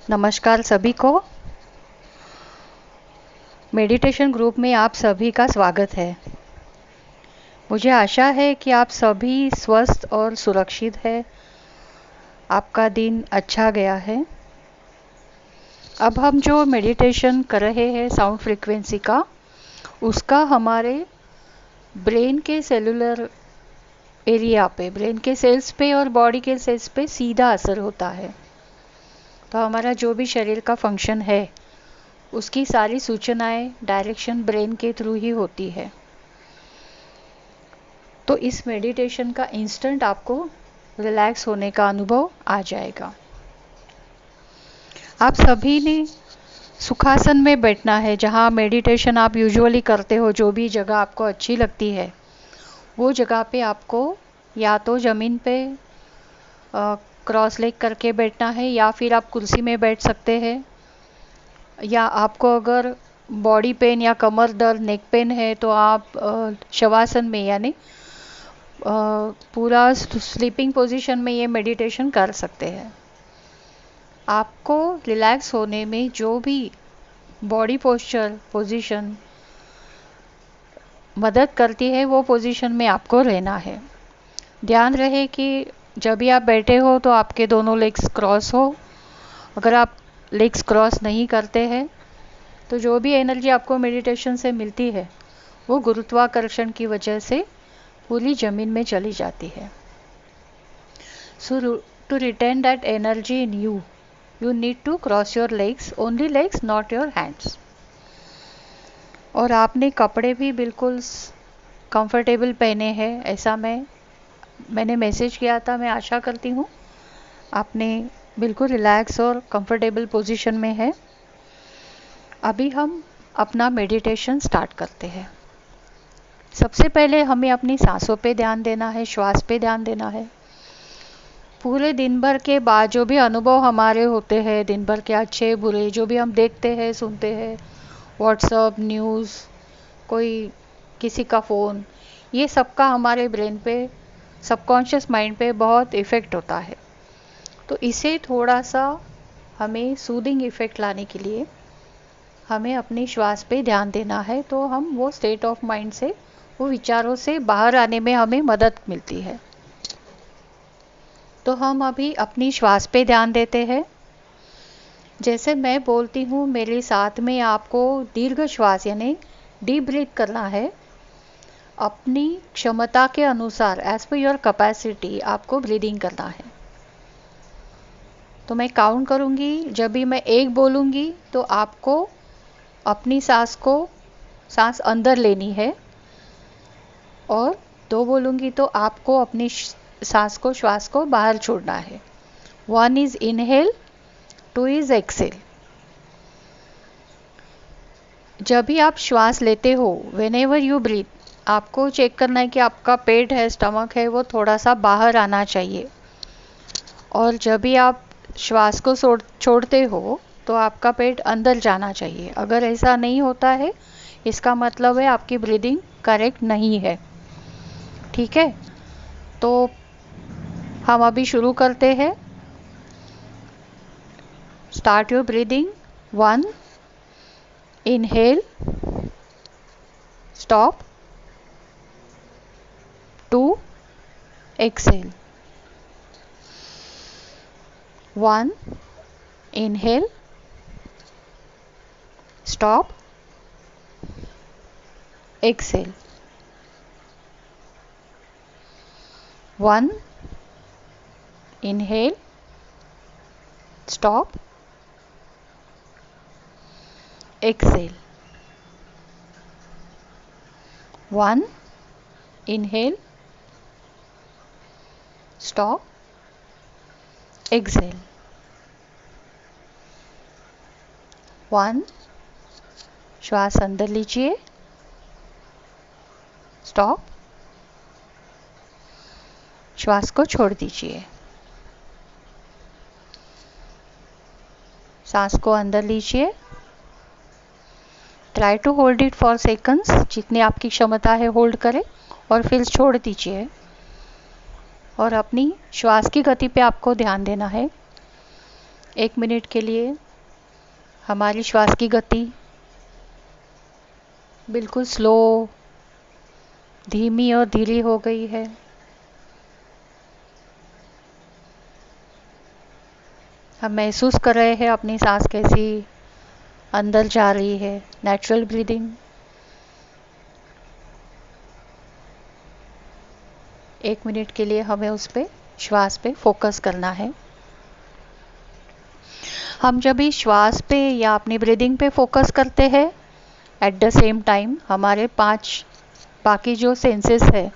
नमस्कार सभी को। मेडिटेशन ग्रुप में आप सभी का स्वागत है। मुझे आशा है कि आप सभी स्वस्थ और सुरक्षित हैं। आपका दिन अच्छा गया है। अब हम जो मेडिटेशन कर रहे हैं साउंड फ्रीक्वेंसी का, उसका हमारे ब्रेन के सेलुलर एरिया पे, ब्रेन के सेल्स पे और बॉडी के सेल्स पे सीधा असर होता है। तो हमारा जो भी शरीर का फंक्शन है उसकी सारी सूचनाएं डायरेक्शन ब्रेन के थ्रू ही होती है। तो इस मेडिटेशन का इंस्टेंट आपको रिलैक्स होने का अनुभव आ जाएगा। आप सभी ने सुखासन में बैठना है। जहाँ मेडिटेशन आप यूजुअली करते हो, जो भी जगह आपको अच्छी लगती है वो जगह पे आपको या तो ज़मीन पे क्रॉस लेग करके बैठना है, या फिर आप कुर्सी में बैठ सकते हैं, या आपको अगर बॉडी पेन या कमर दर्द, नेक पेन है तो आप शवासन में यानी पूरा स्लीपिंग पोजीशन में ये मेडिटेशन कर सकते हैं। आपको रिलैक्स होने में जो भी बॉडी पोस्चर पोजीशन मदद करती है वो पोजीशन में आपको रहना है। ध्यान रहे कि जब भी आप बैठे हो तो आपके दोनों लेग्स क्रॉस हो। अगर आप लेग्स क्रॉस नहीं करते हैं तो जो भी एनर्जी आपको मेडिटेशन से मिलती है वो गुरुत्वाकर्षण की वजह से पूरी ज़मीन में चली जाती है। So to retain that energy in you, you need to cross your legs, only legs, not your hands। और आपने कपड़े भी बिल्कुल कंफर्टेबल पहने हैं, ऐसा मैंने मैसेज किया था। मैं आशा करती हूँ आपने बिल्कुल रिलैक्स और कंफर्टेबल पोजीशन में है। अभी हम अपना मेडिटेशन स्टार्ट करते हैं। सबसे पहले हमें अपनी सांसों पे ध्यान देना है, श्वास पे ध्यान देना है। पूरे दिन भर के बाद जो भी अनुभव हमारे होते हैं, दिन भर के अच्छे बुरे, जो भी हम देखते हैं सुनते हैं, व्हाट्सअप, न्यूज़, कोई किसी का फ़ोन, ये सब का हमारे ब्रेन पे, सबकॉन्शियस माइंड पे बहुत इफ़ेक्ट होता है। तो इसे थोड़ा सा हमें सूदिंग इफ़ेक्ट लाने के लिए हमें अपनी श्वास पे ध्यान देना है। तो हम वो स्टेट ऑफ माइंड से, वो विचारों से बाहर आने में हमें मदद मिलती है। तो हम अभी अपनी श्वास पे ध्यान देते हैं। जैसे मैं बोलती हूँ मेरे साथ में आपको दीर्घ श्वास यानी डीप ब्रीथ करना है। अपनी क्षमता के अनुसार, एज पर योर कैपेसिटी, आपको ब्रीदिंग करना है। तो मैं काउंट करूँगी, जब भी मैं 1 बोलूँगी तो आपको अपनी सांस अंदर लेनी है, और 2 बोलूँगी तो आपको अपनी श्वास को बाहर छोड़ना है। 1 इज इनहेल, 2 इज एक्सेल। जब भी आप श्वास लेते हो, वेन एवर यू ब्रीथ, आपको चेक करना है कि आपका पेट है, स्टमक है, वो थोड़ा सा बाहर आना चाहिए। और जब भी आप श्वास को छोड़ते हो तो आपका पेट अंदर जाना चाहिए। अगर ऐसा नहीं होता है, इसका मतलब है आपकी ब्रीदिंग करेक्ट नहीं है। ठीक है, तो हम अभी शुरू करते हैं। Start your breathing. 1 inhale, stop, 2 exhale. 1 inhale, stop, exhale. 1 inhale, stop, exhale. 1 inhale, stop, exhale. 1 श्वास अंदर लीजिए, स्टॉप, श्वास को छोड़ दीजिए। सांस को अंदर लीजिए, try to hold it for seconds, जितनी आपकी क्षमता है होल्ड करें, और फिर छोड़ दीजिए। और अपनी श्वास की गति पे आपको ध्यान देना है। 1 मिनट के लिए हमारी श्वास की गति बिल्कुल स्लो, धीमी और धीरी हो गई है। हम महसूस कर रहे हैं अपनी सांस कैसी अंदर जा रही है। Natural breathing. 1 मिनट के लिए हमें उस पे श्वास पे फोकस करना है। हम जब भी श्वास पे या अपनी ब्रीदिंग पे फोकस करते हैं, एट द सेम टाइम हमारे 5 बाकी जो सेंसेस है,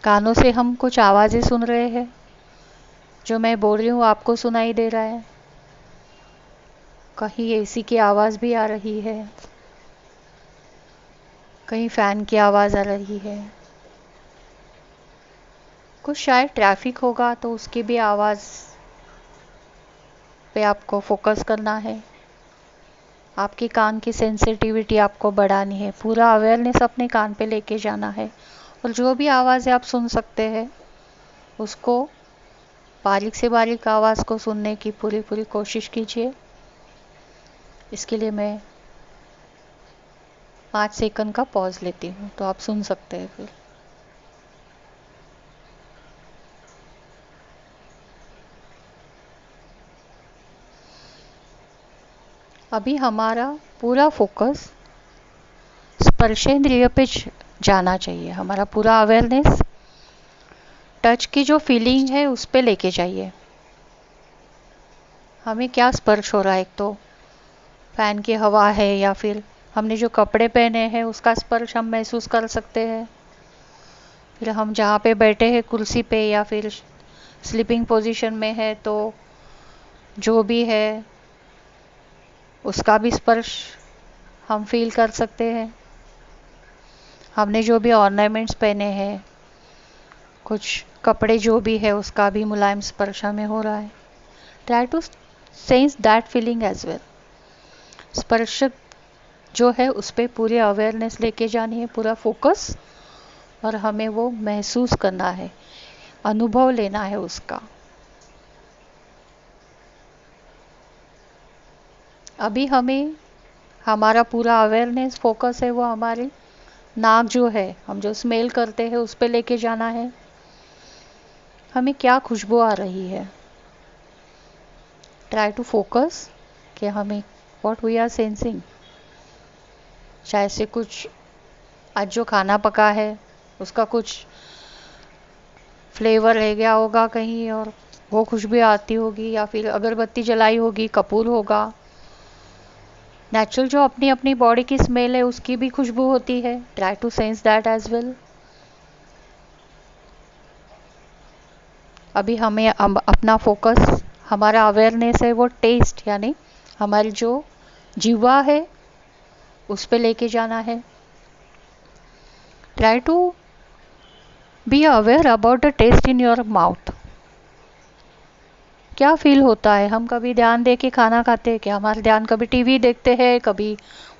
कानों से हम कुछ आवाज़ें सुन रहे हैं, जो मैं बोल रही हूँ आपको सुनाई दे रहा है। कहीं एसी की आवाज़ भी आ रही है, कहीं फैन की आवाज़ आ रही है, कुछ शायद ट्रैफिक होगा तो उसकी भी आवाज़ पे आपको फोकस करना है। आपकी कान की सेंसिटिविटी आपको बढ़ानी है, पूरा अवेयरनेस अपने कान पे लेके जाना है। और जो भी आवाज़ें आप सुन सकते हैं उसको बारीक से बारीक आवाज़ को सुनने की पूरी पूरी कोशिश कीजिए। इसके लिए मैं 5 सेकंड का पॉज लेती हूँ, तो आप सुन सकते हैं फिर। अभी हमारा पूरा फोकस स्पर्शेंद्रिय पे जाना चाहिए। हमारा पूरा अवेयरनेस टच की जो फीलिंग है उस पे लेके जाइए। हमें क्या स्पर्श हो रहा है, एक तो फैन की हवा है या फिर हमने जो कपड़े पहने हैं उसका स्पर्श हम महसूस कर सकते हैं। फिर हम जहाँ पे बैठे हैं कुर्सी पे या फिर स्लीपिंग पोजीशन में है तो जो भी है उसका भी स्पर्श हम फील कर सकते हैं। हमने जो भी ऑर्नामेंट्स पहने हैं, कुछ कपड़े जो भी है उसका भी मुलायम स्पर्श हमें हो रहा है। Try to sense that feeling as well. स्पर्श जो है उस पर पूरी अवेयरनेस लेके जानी है, पूरा फोकस, और हमें वो महसूस करना है, अनुभव लेना है उसका। अभी हमें हमारा पूरा अवेयरनेस फोकस है वो हमारे नाक जो है, हम जो स्मेल करते हैं उस पे लेके जाना है। हमें क्या खुशबू आ रही है, ट्राई टू फोकस कि हमें व्हाट वी आर सेंसिंग। शायद से कुछ आज जो खाना पका है उसका कुछ फ्लेवर रह गया होगा कहीं और वो खुशबू आती होगी, या फिर अगरबत्ती जलाई होगी, कपूर होगा। नेचुरल जो अपनी अपनी बॉडी की स्मेल है उसकी भी खुशबू होती है। Try to sense that as well. अभी हमें अपना फोकस, हमारा अवेयरनेस है वो टेस्ट, यानी हमारी जो जीवा है उस पे लेके जाना है। Try to be aware about the taste in your mouth. क्या फील होता है, हम कभी ध्यान दे के खाना खाते हैं क्या? हमारा ध्यान कभी टीवी देखते हैं, कभी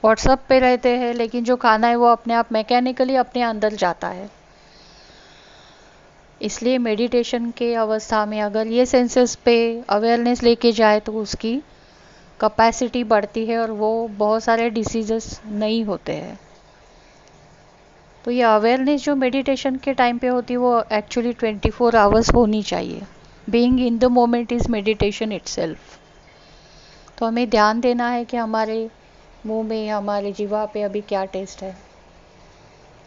व्हाट्सएप पे रहते हैं, लेकिन जो खाना है वो अपने आप मैकेनिकली अपने अंदर जाता है। इसलिए मेडिटेशन के अवस्था में अगर ये सेंसेस पे अवेयरनेस लेके जाए तो उसकी कैपेसिटी बढ़ती है और वो बहुत सारे डिसीजेस नहीं होते हैं। तो ये अवेयरनेस जो मेडिटेशन के टाइम पे होती है वो एक्चुअली 24 आवर्स होनी चाहिए। Being in the moment is meditation itself. तो हमें ध्यान देना है कि हमारे मुंह में, हमारे जीवा पे अभी क्या टेस्ट है।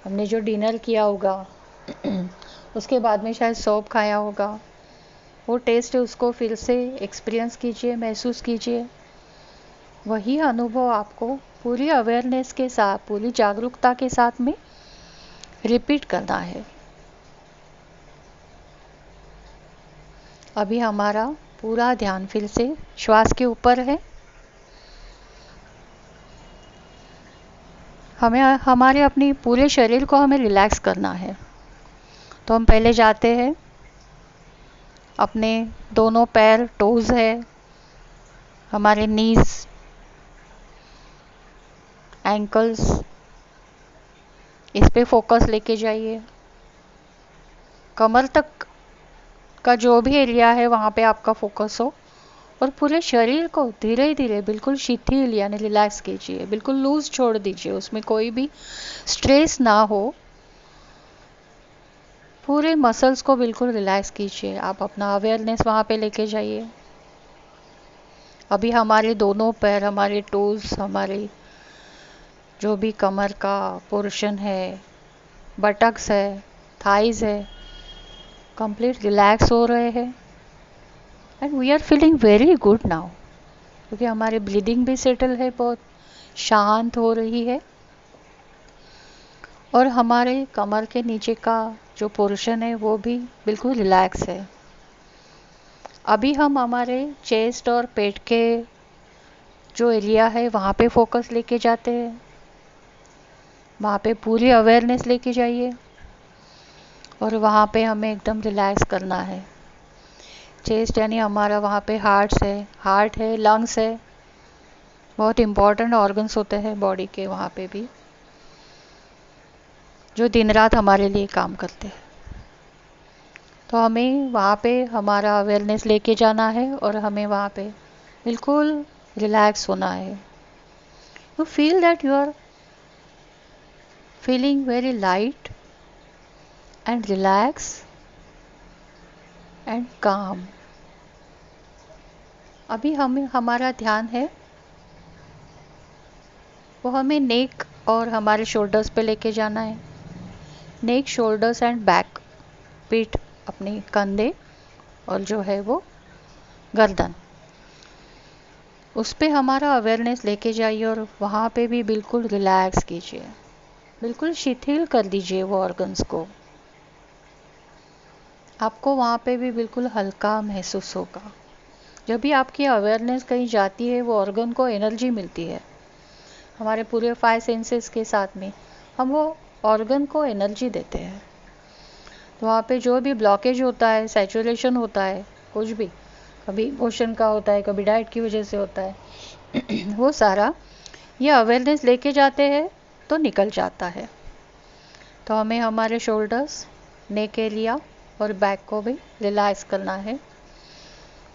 हमने जो डिनर किया होगा उसके बाद में शायद सौंफ खाया होगा, वो टेस्ट है, उसको फिर से एक्सपीरियंस कीजिए, महसूस कीजिए। वही अनुभव आपको पूरी अवेयरनेस के साथ, पूरी जागरूकता के साथ में रिपीट करना है। अभी हमारा पूरा ध्यान फिर से श्वास के ऊपर है। हमें हमारे अपनी पूरे शरीर को हमें रिलैक्स करना है। तो हम पहले जाते हैं अपने दोनों पैर, टोज है, हमारे नीज, एंकल्स, इस पे फोकस लेके जाइए। कमर तक का जो भी एरिया है वहाँ पे आपका फोकस हो, और पूरे शरीर को धीरे धीरे बिल्कुल शिथिल यानी रिलैक्स कीजिए, बिल्कुल लूज छोड़ दीजिए, उसमें कोई भी स्ट्रेस ना हो। पूरे मसल्स को बिल्कुल रिलैक्स कीजिए। आप अपना अवेयरनेस वहाँ पे लेके जाइए। अभी हमारे दोनों पैर, हमारे टोज, हमारे जो भी कमर का पोर्शन है, बटक्स है, थाइज है, कंप्लीट रिलैक्स हो रहे हैं and we are feeling very good now, क्योंकि हमारी ब्रीदिंग भी सेटल है, बहुत शांत हो रही है और हमारे कमर के नीचे का जो पोर्शन है वो भी बिल्कुल रिलैक्स है। अभी हम हमारे चेस्ट और पेट के जो एरिया है वहाँ पे फोकस लेके जाते हैं। वहाँ पे पूरी अवेयरनेस लेके जाइए और वहाँ पे हमें एकदम रिलैक्स करना है। चेस्ट यानी हमारा वहाँ पे हार्ट है, लंग्स है, बहुत इम्पॉर्टेंट ऑर्गन्स होते हैं बॉडी के वहाँ पे भी, जो दिन रात हमारे लिए काम करते हैं। तो हमें वहाँ पे हमारा अवेयरनेस लेके जाना है और हमें वहाँ पे बिल्कुल रिलैक्स होना है। You feel that you are feeling very light and relax and calm. अभी हमें हमारा ध्यान है वो हमें नेक और हमारे शोल्डर्स पे लेके जाना है। नेक, शोल्डर्स एंड बैक, पीठ, अपने कंधे और जो है वो गर्दन, उस पे हमारा अवेयरनेस लेके जाइए और वहाँ पे भी बिल्कुल रिलैक्स कीजिए, बिल्कुल शिथिल कर दीजिए वो ऑर्गन्स को। आपको वहाँ पे भी बिल्कुल हल्का महसूस होगा। जब भी आपकी अवेयरनेस कहीं जाती है वो ऑर्गन को एनर्जी मिलती है। हमारे पूरे 5 सेंसेस के साथ में हम वो ऑर्गन को एनर्जी देते हैं। तो वहाँ पे जो भी ब्लॉकेज होता है, सैचुरेशन होता है, कुछ भी, कभी इमोशन का होता है, कभी डाइट की वजह से होता है वो सारा ये अवेयरनेस लेके जाते हैं तो निकल जाता है। तो हमें हमारे शोल्डर्स, नेक एरिया और बैक को भी रिलैक्स करना है।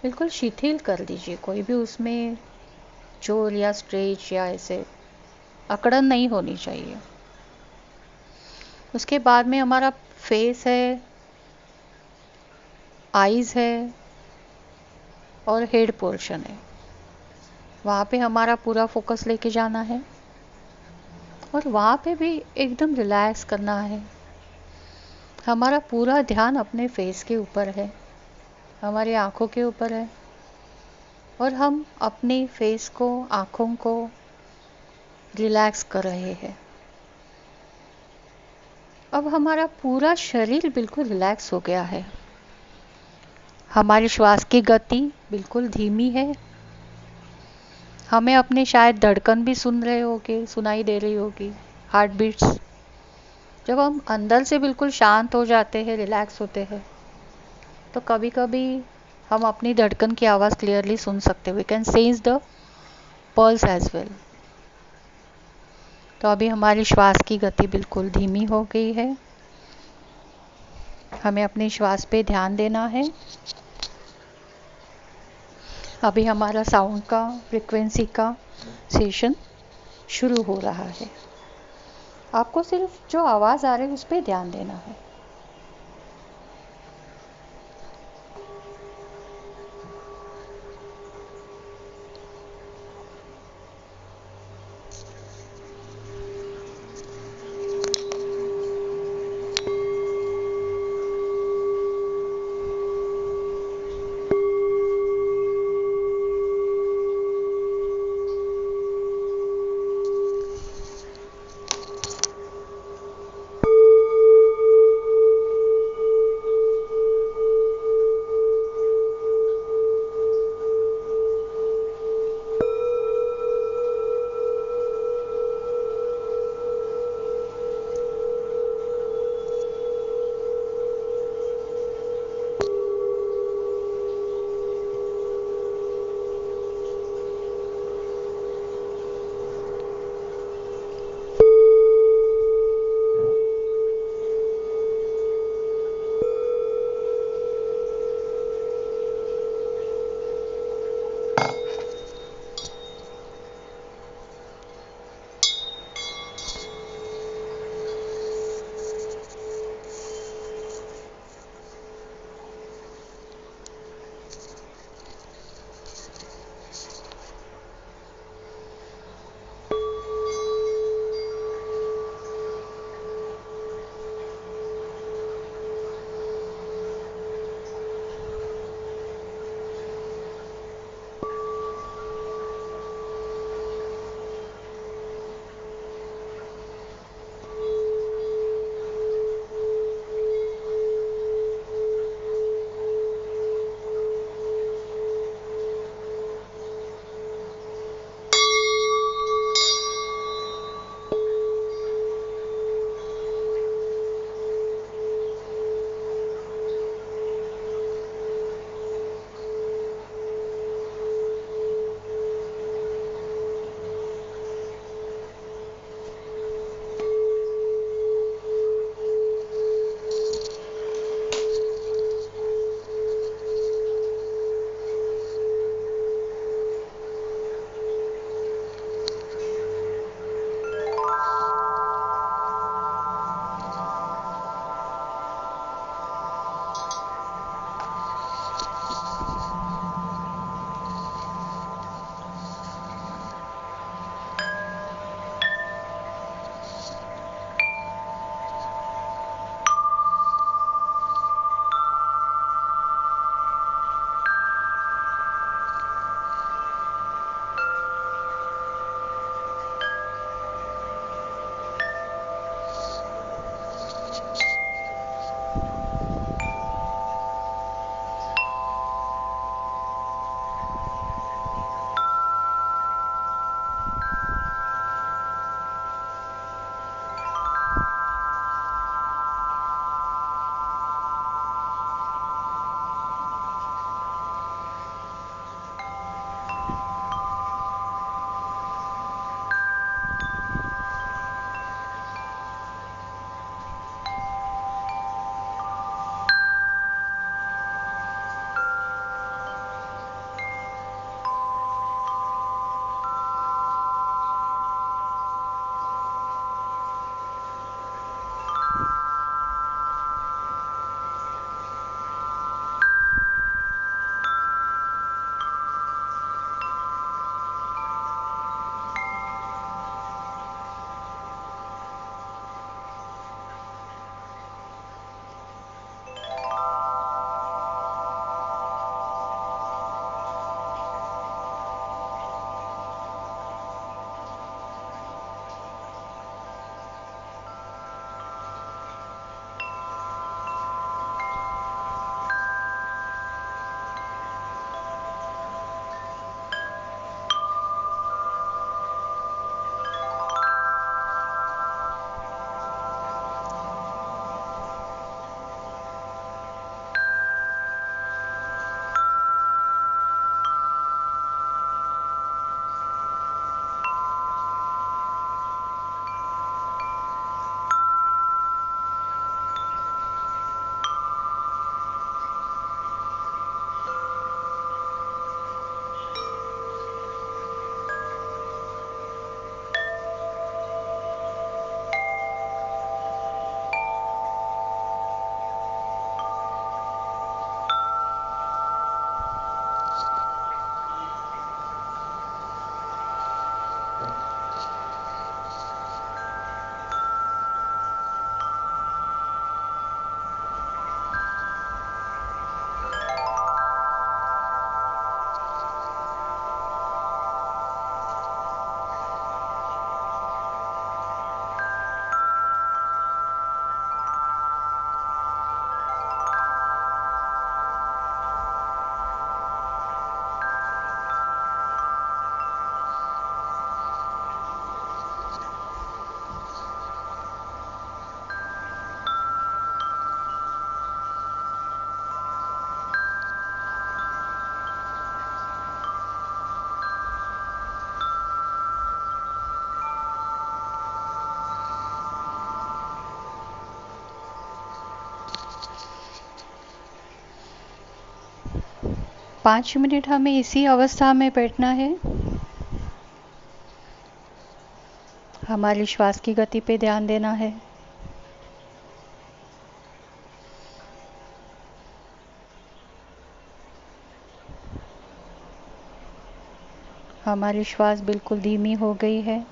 बिल्कुल शिथिल कर दीजिए, कोई भी उसमें जोर या स्ट्रेच या ऐसे अकड़न नहीं होनी चाहिए। उसके बाद में हमारा फेस है, आईज है और हेड पोर्शन है, वहाँ पे हमारा पूरा फोकस लेके जाना है और वहाँ पे भी एकदम रिलैक्स करना है। हमारा पूरा ध्यान अपने फेस के ऊपर है, हमारी आँखों के ऊपर है और हम अपने फेस को, आँखों को रिलैक्स कर रहे हैं। अब हमारा पूरा शरीर बिल्कुल रिलैक्स हो गया है। हमारी श्वास की गति बिल्कुल धीमी है। हमें अपनी शायद धड़कन भी सुनाई दे रही होगी, हार्ट बीट्स। जब हम अंदर से बिल्कुल शांत हो जाते हैं, रिलैक्स होते हैं, तो कभी कभी हम अपनी धड़कन की आवाज़ क्लियरली सुन सकते हैं। We can sense the pulse as well. तो अभी हमारी श्वास की गति बिल्कुल धीमी हो गई है। हमें अपनी श्वास पे ध्यान देना है। अभी हमारा साउंड का, फ्रीक्वेंसी का सेशन शुरू हो रहा है। आपको सिर्फ जो आवाज़ आ रही है उस पर ध्यान देना है। 5 मिनट हमें इसी अवस्था में बैठना है। हमारी श्वास की गति पे ध्यान देना है। हमारी श्वास बिल्कुल धीमी हो गई है।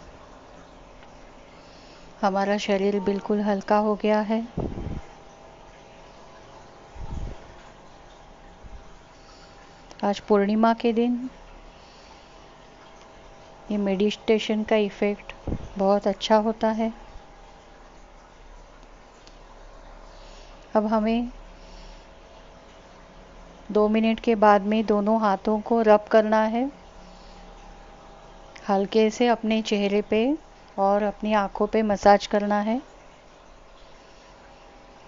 हमारा शरीर बिल्कुल हल्का हो गया है। आज पूर्णिमा के दिन ये मेडिटेशन का इफ़ेक्ट बहुत अच्छा होता है। अब हमें 2 मिनट के बाद में दोनों हाथों को रब करना है, हल्के से अपने चेहरे पे और अपनी आँखों पे मसाज करना है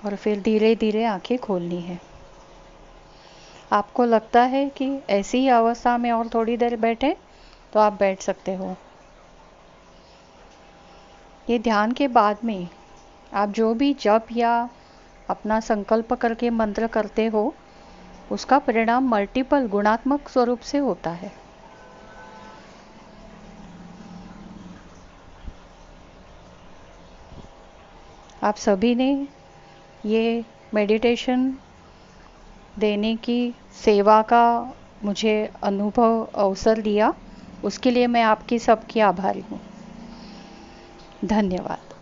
और फिर धीरे धीरे आँखें खोलनी है। आपको लगता है कि ऐसी ही अवस्था में और थोड़ी देर बैठे तो आप बैठ सकते हो। ये ध्यान के बाद में आप जो भी जप या अपना संकल्प करके मंत्र करते हो, उसका परिणाम मल्टीपल गुणात्मक स्वरूप से होता है। आप सभी ने ये मेडिटेशन देने की सेवा का मुझे अवसर दिया, उसके लिए मैं आपकी सबकी आभारी हूँ। धन्यवाद।